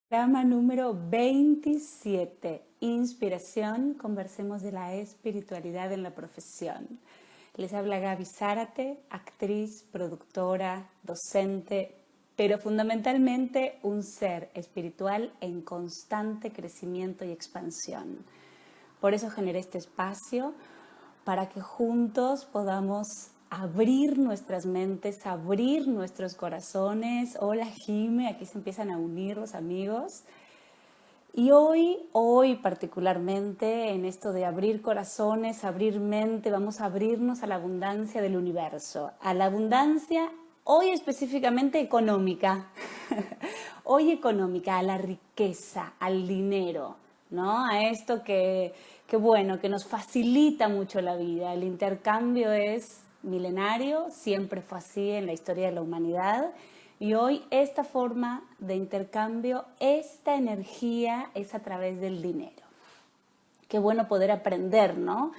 Programa número 27, Inspiración, conversemos de la espiritualidad en la profesión. Les habla Gaby Zárate, actriz, productora, docente, pero fundamentalmente un ser espiritual en constante crecimiento y expansión. Por eso generé este espacio, para que juntos podamos abrir nuestras mentes, abrir nuestros corazones. Hola Jime, aquí se empiezan a unir los amigos. Y hoy particularmente en esto de abrir corazones, abrir mente, vamos a abrirnos a la abundancia del universo, a la abundancia hoy específicamente económica, hoy económica, a la riqueza, al dinero, ¿no? A esto que bueno, que nos facilita mucho la vida. El intercambio es milenario, siempre fue así en la historia de la humanidad. Y hoy esta forma de intercambio, esta energía es a través del dinero. Qué bueno poder aprender, ¿no?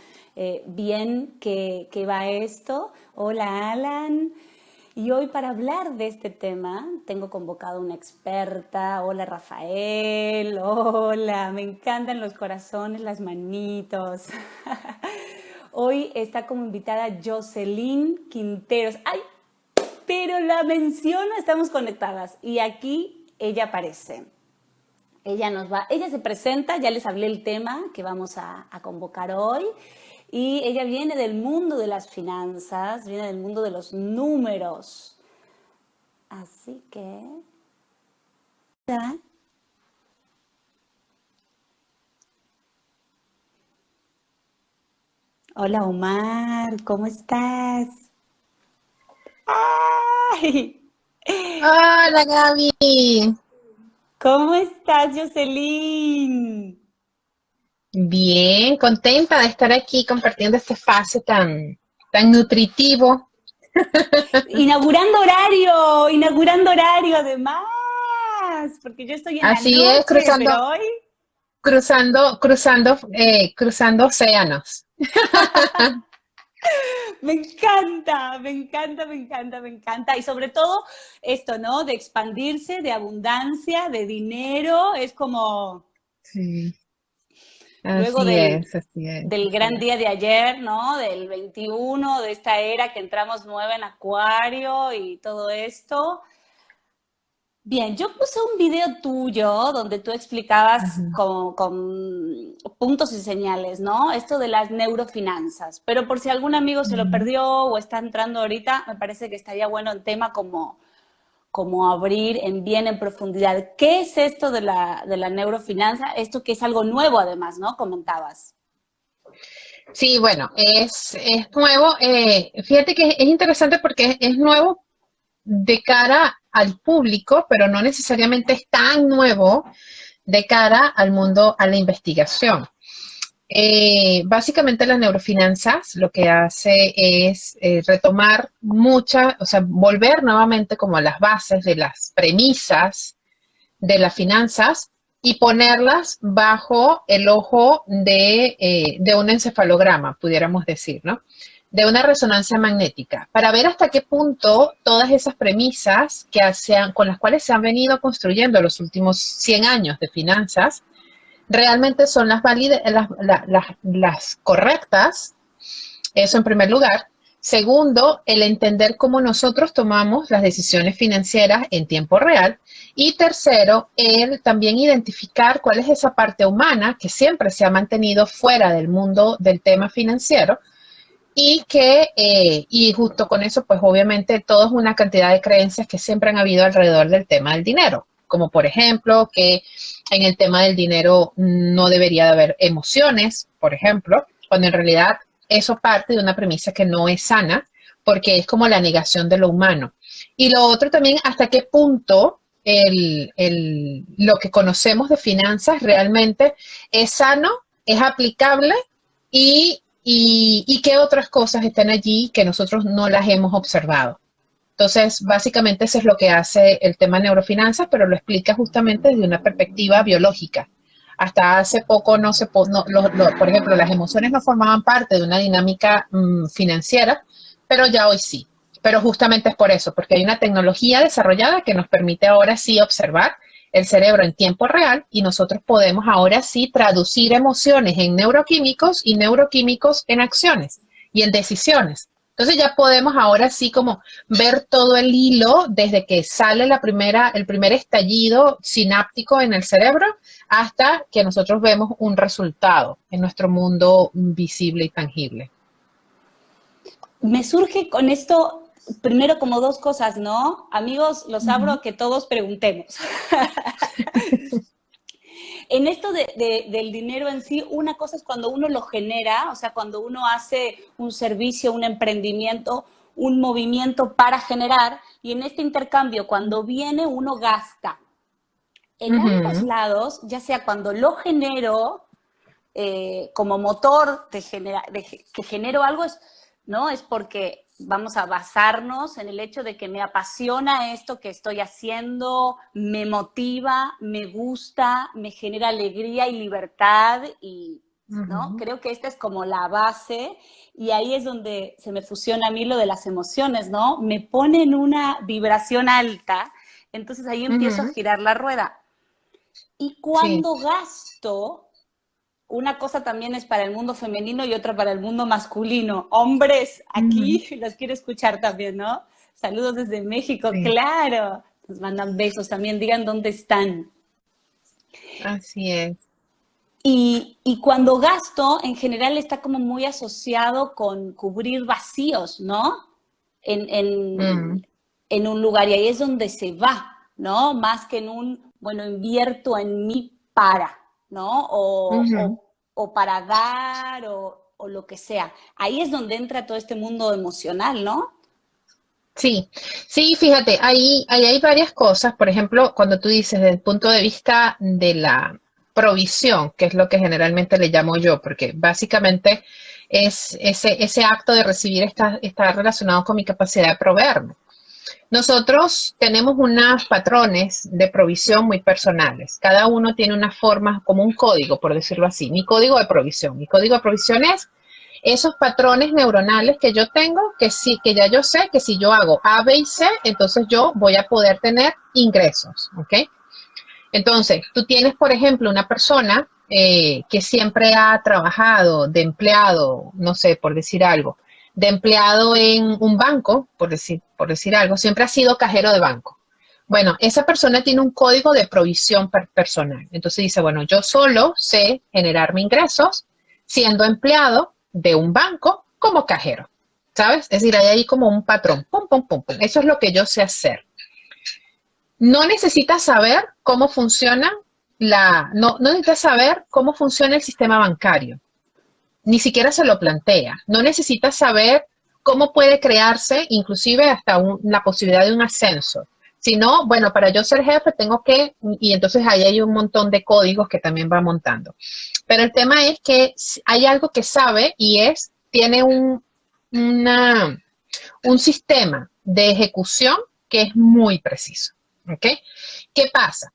Bien que va esto. Hola Alan. Y hoy para hablar de este tema tengo convocado una experta. Hola Rafael, hola, me encantan los corazones, las manitos. Hoy está como invitada Jocelyn Quinteros. ¡Ay! Pero la menciono, estamos conectadas y aquí ella aparece. Ella se presenta, ya les hablé el tema que vamos a convocar hoy. Y ella viene del mundo de las finanzas, viene del mundo de los números. Así que... Hola Omar, ¿cómo estás? ¡Ay! Hola Gaby, ¿Cómo estás, Jocelyn? bien, contenta de estar aquí compartiendo este espacio tan nutritivo. Inaugurando horario además, porque yo estoy en la Así es, noche, pero hoy cruzando océanos. me encanta, me encanta, me encanta, me encanta. Y sobre todo esto, ¿no? De expandirse, de abundancia, de dinero, es como Sí, luego así es, así es, del así gran es. día de ayer, ¿no? Del 21, de esta era que entramos nueva en Acuario y todo esto. Bien, yo puse un video tuyo donde tú explicabas Ujú. con puntos y señales, ¿no? Esto de las neurofinanzas. Pero por si algún amigo se lo Ujú. perdió o está entrando ahorita, me parece que estaría bueno el tema como abrir en bien en profundidad. ¿Qué es esto de la neurofinanza? Esto que es algo nuevo además, ¿no? Comentabas. Sí, bueno, es nuevo. Fíjate que es interesante porque es nuevo de cara al público, pero no necesariamente es tan nuevo de cara al mundo, a la investigación. Básicamente las neurofinanzas lo que hace es retomar o sea, volver nuevamente como a las bases de las premisas de las finanzas y ponerlas bajo el ojo de un encefalograma, pudiéramos decir, ¿no? De una resonancia magnética, para ver hasta qué punto todas esas premisas con las cuales se han venido construyendo los últimos 100 años de finanzas realmente son las correctas, eso en primer lugar. Segundo, el entender cómo nosotros tomamos las decisiones financieras en tiempo real. Y tercero, el también identificar cuál es esa parte humana que siempre se ha mantenido fuera del mundo del tema financiero y justo con eso, pues obviamente todo es una cantidad de creencias que siempre han habido alrededor del tema del dinero, como por ejemplo que en el tema del dinero no debería de haber emociones, por ejemplo, cuando en realidad eso parte de una premisa que no es sana, porque es como la negación de lo humano. Y lo otro también, hasta qué punto lo que conocemos de finanzas realmente es sano, es aplicable y qué otras cosas están allí que nosotros no las hemos observado. Entonces, básicamente eso es lo que hace el tema de neurofinanzas, pero lo explica justamente desde una perspectiva biológica. Hasta hace poco no se, por ejemplo, las emociones no formaban parte de una dinámica financiera, pero ya hoy sí. Pero justamente es por eso, porque hay una tecnología desarrollada que nos permite ahora sí observar el cerebro en tiempo real y nosotros podemos ahora sí traducir emociones en neuroquímicos y neuroquímicos en acciones y en decisiones. Entonces ya podemos ahora sí como ver todo el hilo desde que sale el primer estallido sináptico en el cerebro hasta que nosotros vemos un resultado en nuestro mundo visible y tangible. Me surge con esto, primero como dos cosas, ¿no? Amigos, los abro a que todos preguntemos. En esto del dinero en sí, una cosa es cuando uno lo genera, o sea, cuando uno hace un servicio, un emprendimiento, un movimiento para generar, y en este intercambio, cuando viene, uno gasta. En ambos lados, ya sea cuando lo genero como motor que genero algo, ¿no? Es porque vamos a basarnos en el hecho de que me apasiona esto que estoy haciendo, me motiva, me gusta, me genera alegría y libertad y, ¿no? Creo que esta es como la base y ahí es donde se me fusiona a mí lo de las emociones, ¿no? Me pone en una vibración alta, entonces ahí empiezo a girar la rueda. Y cuando gasto, una cosa también es para el mundo femenino y otra para el mundo masculino. Hombres, aquí los quiero escuchar también, ¿no? Saludos desde México, claro. Nos mandan besos también, digan dónde están. Así es. Y cuando gasto, en general está como muy asociado con cubrir vacíos, ¿no? En un lugar, y ahí es donde se va, ¿no? Más que en un, bueno, invierto en mí para, ¿no? O para dar, o lo que sea. Ahí es donde entra todo este mundo emocional, ¿no? Sí, sí, fíjate, ahí hay varias cosas. Por ejemplo, cuando tú dices desde el punto de vista de la provisión, que es lo que generalmente le llamo yo, porque básicamente es ese acto de recibir está relacionado con mi capacidad de proveerme. Nosotros tenemos unos patrones de provisión muy personales. Cada uno tiene una forma, como un código, por decirlo así. Mi código de provisión. Mi código de provisión es esos patrones neuronales que yo tengo, que sí, que ya yo sé que si yo hago A, B y C, entonces yo voy a poder tener ingresos, ¿ok? Entonces, tú tienes, por ejemplo, una persona que siempre ha trabajado de empleado, no sé, por decir algo, de empleado en un banco, por decir algo, siempre ha sido cajero de banco. Bueno, esa persona tiene un código de provisión personal. Entonces dice, bueno, yo solo sé generarme ingresos siendo empleado de un banco como cajero, ¿sabes? Es decir, hay ahí como un patrón, pum, pum, pum, pum. Eso es lo que yo sé hacer. No necesitas saber cómo funciona no necesitas saber cómo funciona el sistema bancario. Ni siquiera se lo plantea. No necesitas saber cómo puede crearse, inclusive hasta la posibilidad de un ascenso. Si no, bueno, para yo ser jefe tengo que, y entonces ahí hay un montón de códigos que también va montando. Pero el tema es que hay algo que sabe y tiene un sistema de ejecución que es muy preciso. ¿Ok? ¿Qué pasa?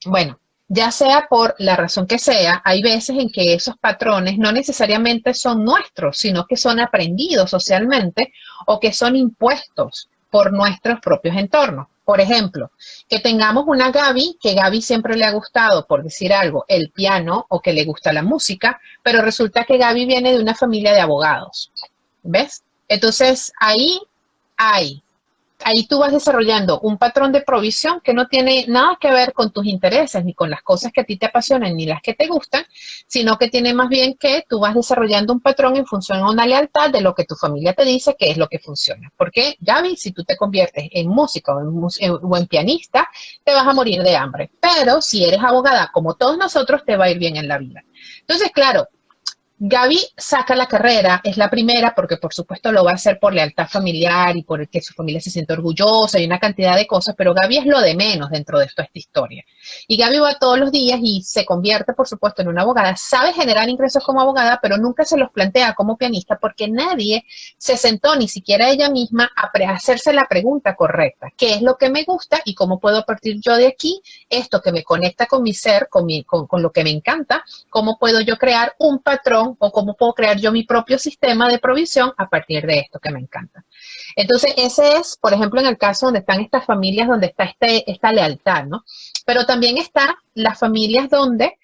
Bueno, ya sea por la razón que sea, hay veces en que esos patrones no necesariamente son nuestros, sino que son aprendidos socialmente o que son impuestos por nuestros propios entornos. Por ejemplo, que tengamos una Gaby, que Gaby siempre le ha gustado, por decir algo, el piano o que le gusta la música, pero resulta que Gaby viene de una familia de abogados. ¿Ves? Entonces, ahí tú vas desarrollando un patrón de provisión que no tiene nada que ver con tus intereses, ni con las cosas que a ti te apasionan, ni las que te gustan, sino que tiene más bien que tú vas desarrollando un patrón en función a una lealtad de lo que tu familia te dice que es lo que funciona. Porque, Gaby, si tú te conviertes en músico o en pianista, te vas a morir de hambre. Pero si eres abogada, como todos nosotros, te va a ir bien en la vida. Entonces, claro, Gaby saca la carrera, es la primera, porque por supuesto lo va a hacer por lealtad familiar y por que su familia se siente orgullosa y una cantidad de cosas, pero Gaby es lo de menos dentro de toda esta historia. Y Gaby va todos los días y se convierte, por supuesto, en una abogada. Sabe generar ingresos como abogada, pero nunca se los plantea como pianista porque nadie se sentó, ni siquiera ella misma, a hacerse la pregunta correcta. ¿Qué es lo que me gusta y cómo puedo partir yo de aquí? Esto que me conecta con mi ser, con lo que me encanta, ¿cómo puedo yo crear un patrón o cómo puedo crear yo mi propio sistema de provisión a partir de esto que me encanta? Entonces, ese es, por ejemplo, en el caso donde están estas familias, donde está esta lealtad, ¿no? Pero también está las familias donde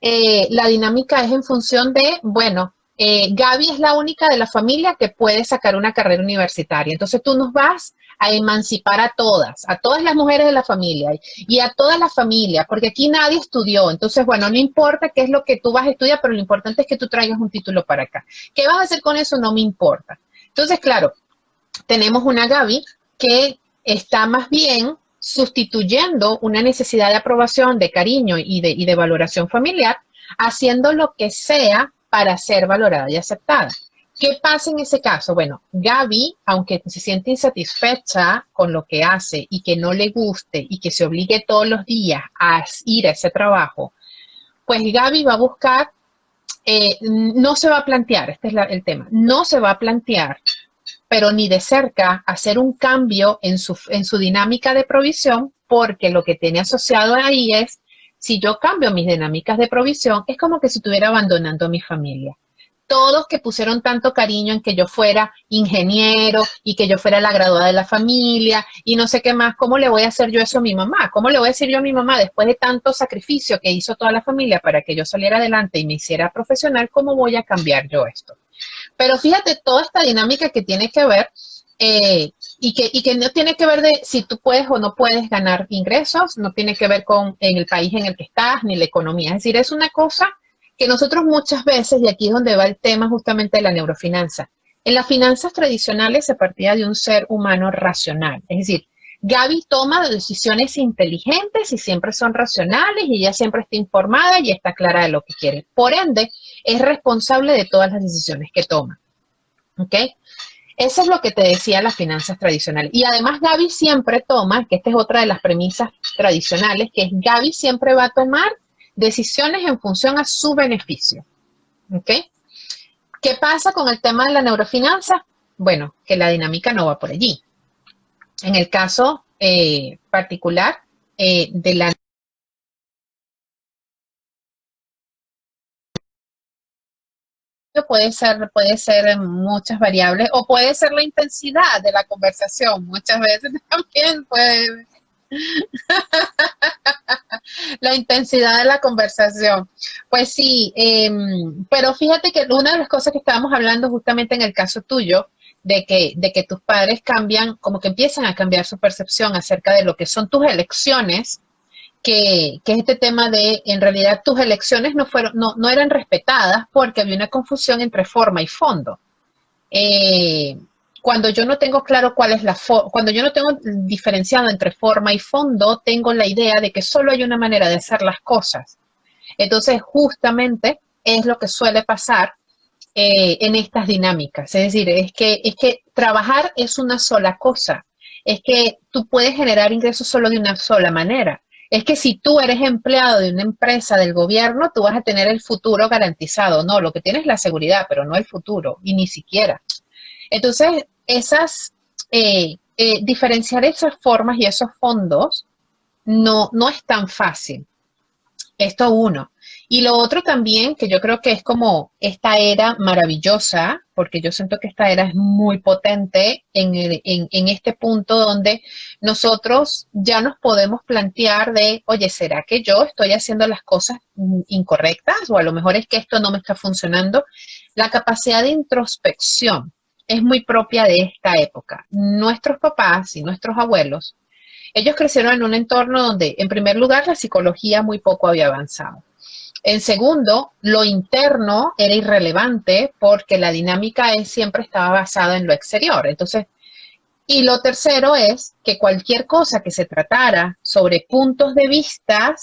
la dinámica es en función de, bueno, Gaby es la única de la familia que puede sacar una carrera universitaria. Entonces tú nos vas a emancipar a todas las mujeres de la familia y a toda la familia, porque aquí nadie estudió. Entonces, bueno, no importa qué es lo que tú vas a estudiar, pero lo importante es que tú traigas un título para acá. ¿Qué vas a hacer con eso? No me importa. Entonces, claro, tenemos una Gaby que está más bien sustituyendo una necesidad de aprobación, de cariño y de valoración familiar, haciendo lo que sea para ser valorada y aceptada. ¿Qué pasa en ese caso? Bueno, Gaby, aunque se siente insatisfecha con lo que hace y que no le guste y que se obligue todos los días a ir a ese trabajo, pues Gaby va a buscar, no se va a plantear, este es el tema, no se va a plantear, pero ni de cerca, hacer un cambio en su dinámica de provisión, porque lo que tiene asociado ahí es, si yo cambio mis dinámicas de provisión, es como que si estuviera abandonando a mi familia. Todos que pusieron tanto cariño en que yo fuera ingeniero y que yo fuera la graduada de la familia y no sé qué más, ¿cómo le voy a hacer yo eso a mi mamá? ¿Cómo le voy a decir yo a mi mamá después de tanto sacrificio que hizo toda la familia para que yo saliera adelante y me hiciera profesional? ¿Cómo voy a cambiar yo esto? Pero fíjate toda esta dinámica que tiene que ver y que no tiene que ver de si tú puedes o no puedes ganar ingresos, no tiene que ver con en el país en el que estás ni la economía. Es decir, es una cosa que nosotros muchas veces, y aquí es donde va el tema justamente de la neurofinanza, en las finanzas tradicionales se partía de un ser humano racional. Es decir, Gaby toma decisiones inteligentes y siempre son racionales y ella siempre está informada y está clara de lo que quiere. Por ende, es responsable de todas las decisiones que toma. ¿Ok? Eso es lo que te decía las finanzas tradicionales. Y además Gaby siempre toma, que esta es otra de las premisas tradicionales, que es Gaby siempre va a tomar decisiones en función a su beneficio. ¿Ok? ¿Qué pasa con el tema de la neurofinanza? Bueno, que la dinámica no va por allí. En el caso particular de la puede ser muchas variables o puede ser la intensidad de la conversación. Muchas veces también puede la intensidad de la conversación. Pues sí, pero fíjate que una de las cosas que estábamos hablando justamente en el caso tuyo, de que tus padres cambian, como que empiezan a cambiar su percepción acerca de lo que son tus elecciones, que es este tema de, en realidad, tus elecciones no eran respetadas porque había una confusión entre forma y fondo. Eh, cuando yo no tengo claro cuál es cuando yo no tengo diferenciado entre forma y fondo, tengo la idea de que solo hay una manera de hacer las cosas. Entonces, justamente es lo que suele pasar en estas dinámicas. Es decir, es que trabajar es una sola cosa. Es que tú puedes generar ingresos solo de una sola manera. Es que si tú eres empleado de una empresa del gobierno, tú vas a tener el futuro garantizado. No, lo que tienes es la seguridad, pero no el futuro, y ni siquiera. Entonces, diferenciar esas formas y esos fondos no es tan fácil. Esto uno. Y lo otro también, que yo creo que es como esta era maravillosa, porque yo siento que esta era es muy potente en este punto donde nosotros ya nos podemos plantear de, oye, ¿será que yo estoy haciendo las cosas incorrectas? O a lo mejor es que esto no me está funcionando. La capacidad de introspección es muy propia de esta época. Nuestros papás y nuestros abuelos, ellos crecieron en un entorno donde, en primer lugar, la psicología muy poco había avanzado. En segundo, lo interno era irrelevante porque la dinámica siempre estaba basada en lo exterior. Entonces, y lo tercero es que cualquier cosa que se tratara sobre puntos de vista,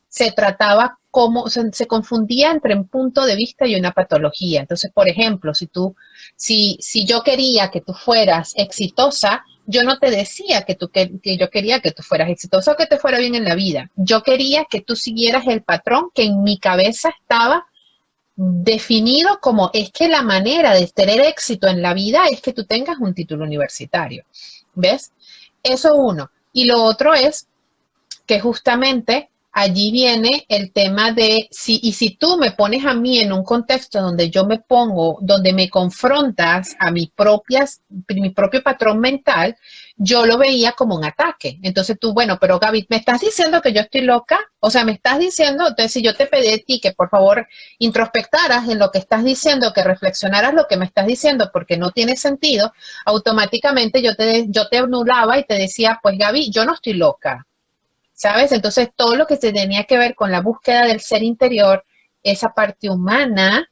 se trataba como, se confundía entre un punto de vista y una patología. Entonces, por ejemplo, si yo quería que tú fueras exitosa, yo no te decía que yo quería que tú fueras exitosa o que te fuera bien en la vida. Yo quería que tú siguieras el patrón que en mi cabeza estaba definido como es que la manera de tener éxito en la vida es que tú tengas un título universitario. ¿Ves? Eso uno. Y lo otro es que justamente allí viene el tema de si tú me pones a mí en un contexto donde yo me pongo, donde me confrontas a mi propio patrón mental, yo lo veía como un ataque. Entonces tú, bueno, pero Gaby, ¿me estás diciendo que yo estoy loca? O sea, me estás diciendo, entonces si yo te pedí a ti que por favor introspectaras en lo que estás diciendo, que reflexionaras lo que me estás diciendo porque no tiene sentido, automáticamente yo te anulaba y te decía, pues Gaby, yo no estoy loca. ¿Sabes? Entonces, todo lo que se tenía que ver con la búsqueda del ser interior, esa parte humana,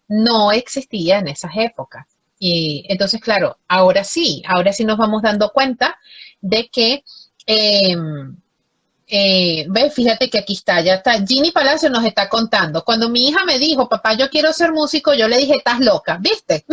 no existía en esas épocas. Y entonces, claro, ahora sí nos vamos dando cuenta de que, ve, fíjate que aquí está, ya está. Ginny Palacio nos está contando. Cuando mi hija me dijo, papá, yo quiero ser músico, yo le dije, estás loca, ¿viste?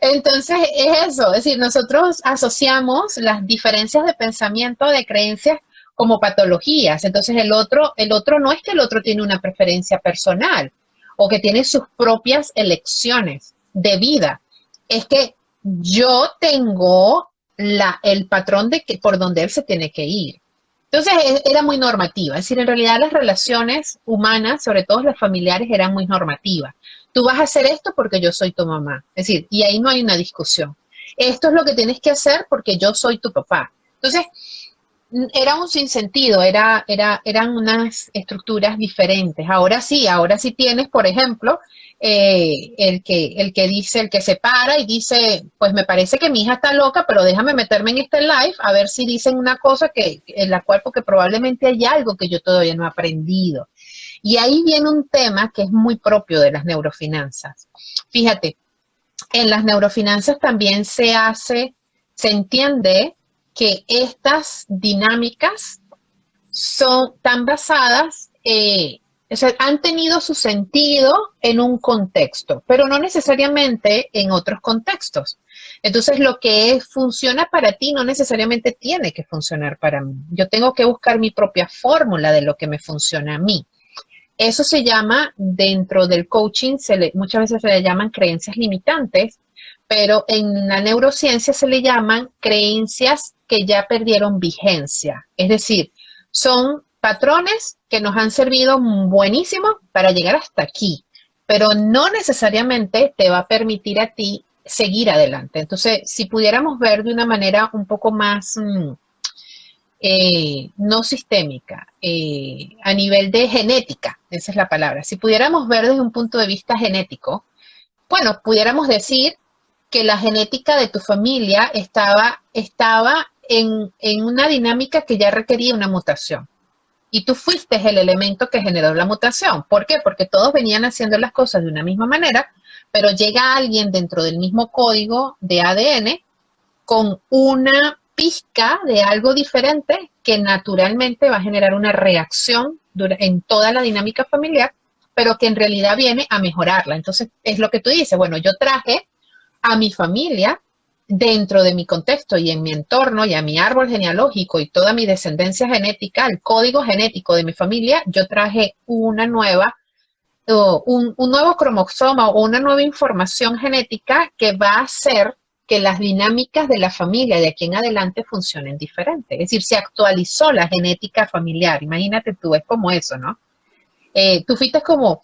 Entonces es eso, es decir, nosotros asociamos las diferencias de pensamiento, de creencias como patologías. Entonces el otro no es que el otro tiene una preferencia personal o que tiene sus propias elecciones de vida. Es que yo tengo el patrón de que por donde él se tiene que ir. Entonces era muy normativa, es decir, en realidad las relaciones humanas, sobre todo las familiares, eran muy normativas. Tú vas a hacer esto porque yo soy tu mamá, es decir, y ahí no hay una discusión. Esto es lo que tienes que hacer porque yo soy tu papá. Entonces, era un sinsentido, eran unas estructuras diferentes. Ahora sí tienes, por ejemplo, el que dice, el que se para y dice, pues me parece que mi hija está loca, pero déjame meterme en este live a ver si dicen una cosa en la cual, porque probablemente hay algo que yo todavía no he aprendido. Y ahí viene un tema que es muy propio de las neurofinanzas. Fíjate, en las neurofinanzas también se entiende que estas dinámicas tan basadas, o sea, han tenido su sentido en un contexto, pero no necesariamente en otros contextos. Entonces, lo que funciona para ti no necesariamente tiene que funcionar para mí. Yo tengo que buscar mi propia fórmula de lo que me funciona a mí. Eso se llama, dentro del coaching, muchas veces se le llaman creencias limitantes, pero en la neurociencia se le llaman creencias que ya perdieron vigencia. Es decir, son patrones que nos han servido buenísimo para llegar hasta aquí, pero no necesariamente te va a permitir a ti seguir adelante. Entonces, si pudiéramos ver de una manera un poco más no sistémica, a nivel de genética, esa es la palabra. Si pudiéramos ver desde un punto de vista genético, bueno, pudiéramos decir que la genética de tu familia estaba en una dinámica que ya requería una mutación. Y tú fuiste el elemento que generó la mutación. ¿Por qué? Porque todos venían haciendo las cosas de una misma manera, pero llega alguien dentro del mismo código de ADN con una pizca de algo diferente que naturalmente va a generar una reacción en toda la dinámica familiar, pero que en realidad viene a mejorarla. Entonces, es lo que tú dices, bueno, yo traje a mi familia dentro de mi contexto y en mi entorno y a mi árbol genealógico y toda mi descendencia genética, el código genético de mi familia, yo traje una nueva, un nuevo cromosoma o una nueva información genética que va a hacer que las dinámicas de la familia de aquí en adelante funcionen diferente. Es decir, se actualizó la genética familiar. Imagínate tú, es como eso, ¿no? Tú fuiste como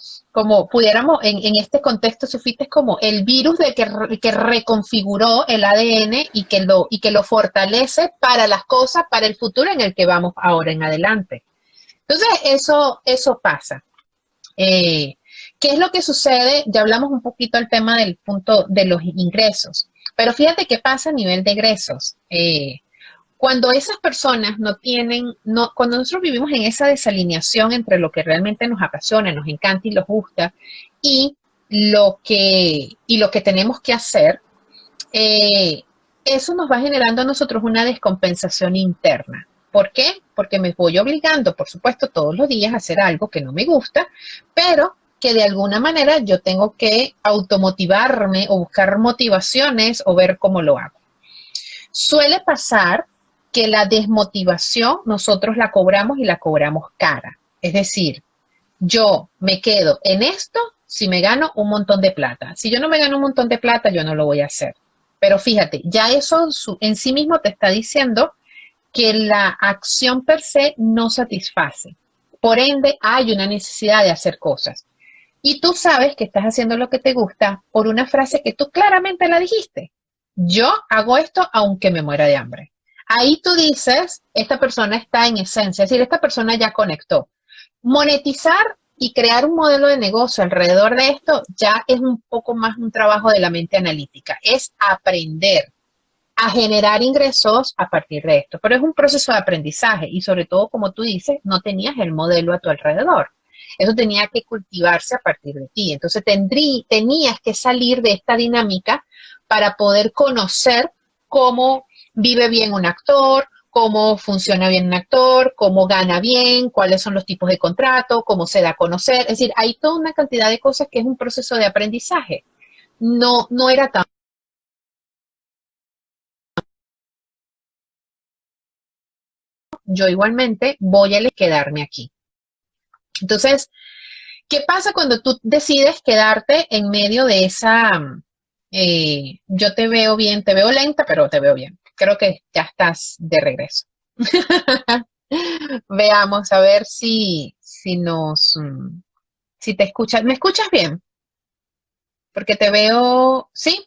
pudiéramos, en este contexto, tú fuiste como el virus que reconfiguró el ADN y que lo fortalece para las cosas, para el futuro en el que vamos ahora en adelante. Entonces, eso pasa. ¿Qué es lo que sucede? Ya hablamos un poquito del tema del punto de los ingresos, pero fíjate qué pasa a nivel de ingresos. Cuando esas personas cuando nosotros vivimos en esa desalineación entre lo que realmente nos apasiona, nos encanta y nos gusta, y lo que tenemos que hacer, eso nos va generando a nosotros una descompensación interna. ¿Por qué? Porque me voy obligando, por supuesto, todos los días a hacer algo que no me gusta, pero que de alguna manera yo tengo que automotivarme o buscar motivaciones o ver cómo lo hago. Suele pasar que la desmotivación nosotros la cobramos y la cobramos cara. Es decir, yo me quedo en esto si me gano un montón de plata. Si yo no me gano un montón de plata, yo no lo voy a hacer. Pero fíjate, ya eso en sí mismo te está diciendo que la acción per se no satisface. Por ende, hay una necesidad de hacer cosas. Y tú sabes que estás haciendo lo que te gusta por una frase que tú claramente la dijiste. Yo hago esto aunque me muera de hambre. Ahí tú dices, esta persona está en esencia, es decir, esta persona ya conectó. Monetizar y crear un modelo de negocio alrededor de esto ya es un poco más un trabajo de la mente analítica, es aprender a generar ingresos a partir de esto, pero es un proceso de aprendizaje y sobre todo, como tú dices, no tenías el modelo a tu alrededor. Eso tenía que cultivarse a partir de ti. Entonces tenías que salir de esta dinámica para poder conocer cómo vive bien un actor, cómo funciona bien un actor, cómo gana bien, cuáles son los tipos de contrato, cómo se da a conocer. Es decir, hay toda una cantidad de cosas que es un proceso de aprendizaje. No era tan... Yo igualmente voy a quedarme aquí. Entonces, ¿qué pasa cuando tú decides quedarte en medio de esa... yo te veo bien, te veo lenta, pero te veo bien. Creo que ya estás de regreso. Veamos a ver si te escuchas. ¿Me escuchas bien? Porque te veo, sí,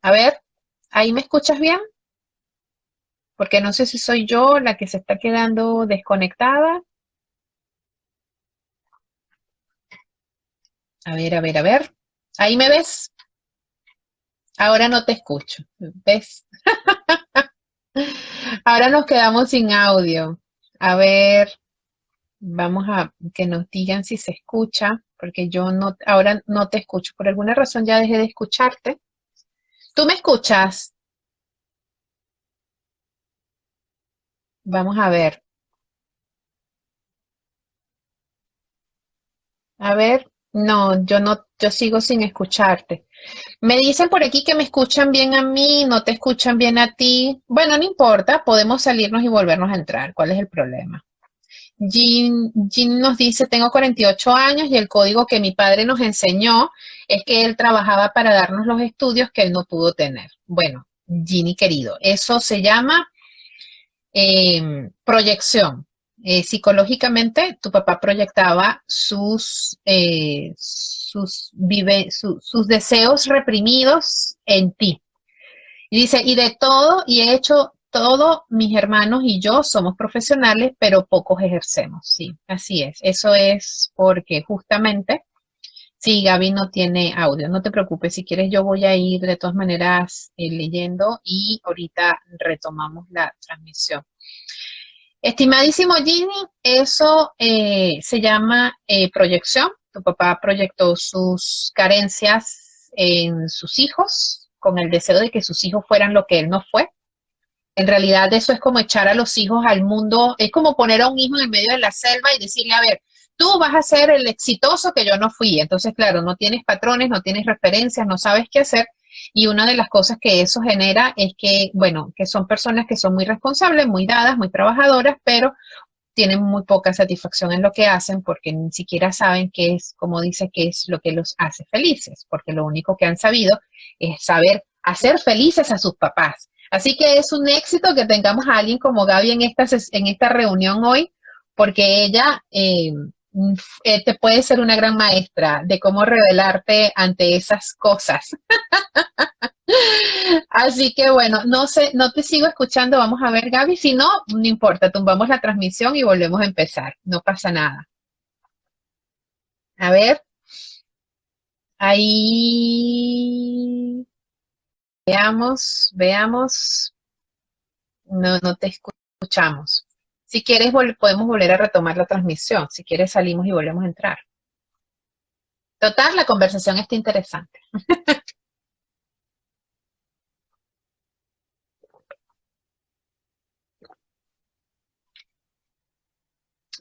a ver, ¿ahí me escuchas bien? Porque no sé si soy yo la que se está quedando desconectada. A ver, a ver, a ver. ¿Ahí me ves? Ahora no te escucho. ¿Ves? Ahora nos quedamos sin audio. A ver, vamos a que nos digan si se escucha, porque yo no, ahora no te escucho. Por alguna razón ya dejé de escucharte. ¿Tú me escuchas? Vamos a ver. A ver, no, yo sigo sin escucharte. Me dicen por aquí que me escuchan bien a mí, no te escuchan bien a ti. Bueno, no importa, podemos salirnos y volvernos a entrar. ¿Cuál es el problema? Jean nos dice, tengo 48 años y el código que mi padre nos enseñó es que él trabajaba para darnos los estudios que él no pudo tener. Bueno, Ginny querido, eso se llama proyección. Psicológicamente, tu papá proyectaba sus deseos reprimidos en ti. Y dice, y de todo, y he hecho todo, mis hermanos y yo somos profesionales, pero pocos ejercemos. Sí, así es. Eso es porque justamente, sí, Gaby no tiene audio, no te preocupes, si quieres yo voy a ir de todas maneras leyendo y ahorita retomamos la transmisión. Estimadísimo Ginny, eso se llama proyección. Tu papá proyectó sus carencias en sus hijos con el deseo de que sus hijos fueran lo que él no fue. En realidad eso es como echar a los hijos al mundo, es como poner a un hijo en el medio de la selva y decirle, a ver, tú vas a ser el exitoso que yo no fui. Entonces, claro, no tienes patrones, no tienes referencias, no sabes qué hacer. Y una de las cosas que eso genera es que, bueno, que son personas que son muy responsables, muy dadas, muy trabajadoras, pero tienen muy poca satisfacción en lo que hacen porque ni siquiera saben qué es, como dice, qué es lo que los hace felices, porque lo único que han sabido es saber hacer felices a sus papás. Así que es un éxito que tengamos a alguien como Gaby en esta reunión hoy, porque ella te puede ser una gran maestra de cómo revelarte ante esas cosas. Así que bueno, no sé, no te sigo escuchando. Vamos a ver, Gaby. Si no, no importa, tumbamos la transmisión y volvemos a empezar. No pasa nada. A ver, ahí veamos, veamos. No te escuchamos. Si quieres, podemos volver a retomar la transmisión. Si quieres, salimos y volvemos a entrar. Total, la conversación está interesante.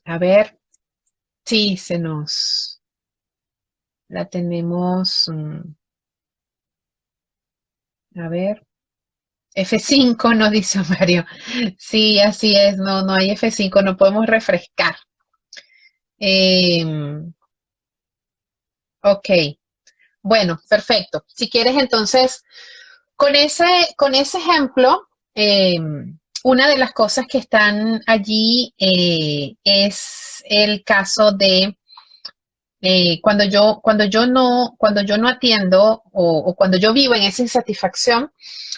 A ver, sí, la tenemos, a ver. F5 nos dice Mario. Sí, así es, no hay F5, no podemos refrescar. Ok, bueno, perfecto. Si quieres entonces, con ese ejemplo, una de las cosas que están allí es el caso de cuando yo no atiendo o cuando yo vivo en esa insatisfacción,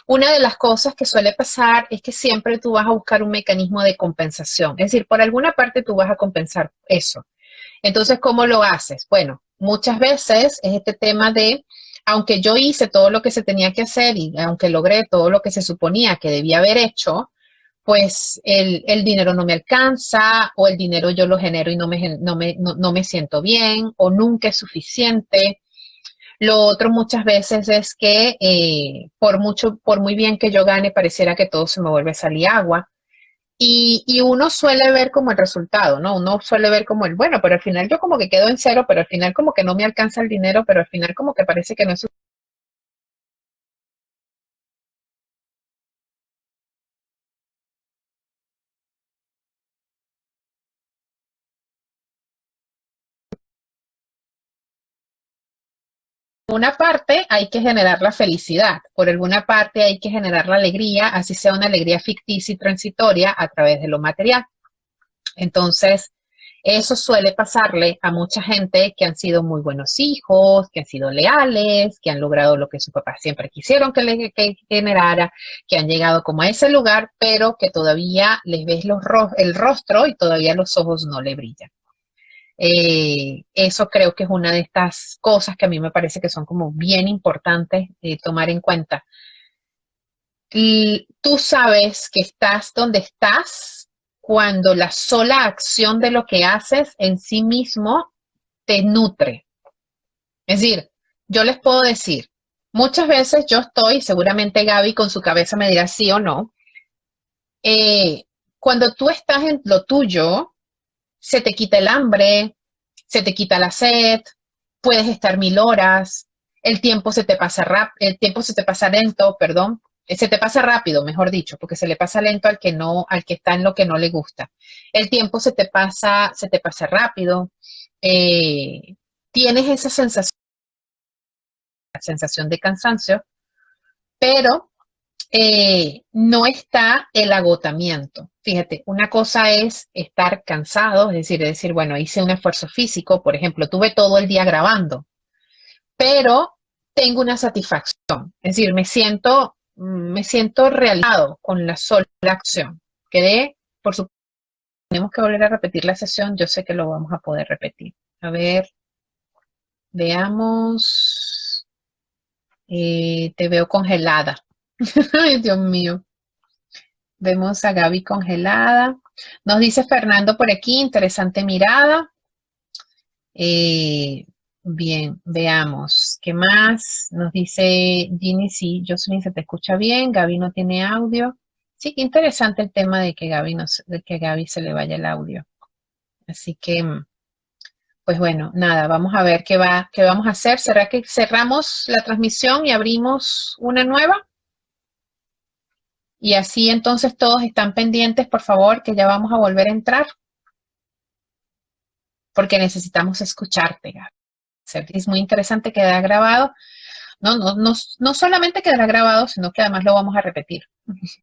una de las cosas que suele pasar es que siempre tú vas a buscar un mecanismo de compensación. Es decir, por alguna parte tú vas a compensar eso. Entonces, ¿cómo lo haces? Bueno, muchas veces es este tema de, aunque yo hice todo lo que se tenía que hacer y aunque logré todo lo que se suponía que debía haber hecho, pues el dinero no me alcanza o el dinero yo lo genero y no me siento bien o nunca es suficiente. Lo otro muchas veces es que por muy bien que yo gane, pareciera que todo se me vuelve a salir agua. Y uno suele ver como el resultado, ¿no? Uno suele ver como bueno, pero al final yo como que quedo en cero, pero al final como que no me alcanza el dinero, pero al final como que parece que no es una parte hay que generar la felicidad, por alguna parte hay que generar la alegría, así sea una alegría ficticia y transitoria a través de lo material. Entonces, eso suele pasarle a mucha gente que han sido muy buenos hijos, que han sido leales, que han logrado lo que sus papás siempre quisieron que generara, que han llegado como a ese lugar, pero que todavía les ves el rostro y todavía los ojos no le brillan. Eso creo que es una de estas cosas que a mí me parece que son como bien importantes tomar en cuenta. Y tú sabes que estás donde estás cuando la sola acción de lo que haces en sí mismo te nutre. Es decir, yo les puedo decir, muchas veces yo estoy, seguramente Gaby con su cabeza me dirá sí o no, eh, cuando tú estás en lo tuyo, se te quita el hambre, se te quita la sed, puedes estar 1000 horas, el tiempo se te pasa lento, perdón, se te pasa rápido, mejor dicho, porque se le pasa lento al que no, al que está en lo que no le gusta. El tiempo se te pasa rápido, eh, tienes esa sensación de cansancio, pero no está el agotamiento. Fíjate, una cosa es estar cansado, es decir, bueno, hice un esfuerzo físico, por ejemplo, tuve todo el día grabando, pero tengo una satisfacción, es decir, me siento realizado con la sola acción. Quedé, por supuesto, tenemos que volver a repetir la sesión, yo sé que lo vamos a poder repetir. A ver, veamos, te veo congelada. Ay, Dios mío. Vemos a Gaby congelada. Nos dice Fernando por aquí, interesante mirada. Eh, bien, veamos. ¿Qué más? Nos dice Ginny, sí, Jocelyn se te escucha bien. Gaby no tiene audio. Sí, qué interesante el tema de que de que a Gaby se le vaya el audio. Así que, pues bueno, nada, vamos a ver qué vamos a hacer. ¿Será que cerramos la transmisión y abrimos una nueva? Y así entonces todos están pendientes, por favor, que ya vamos a volver a entrar, porque necesitamos escucharte, Gaby. Es muy interesante, queda grabado. No solamente quedará grabado, sino que además lo vamos a repetir.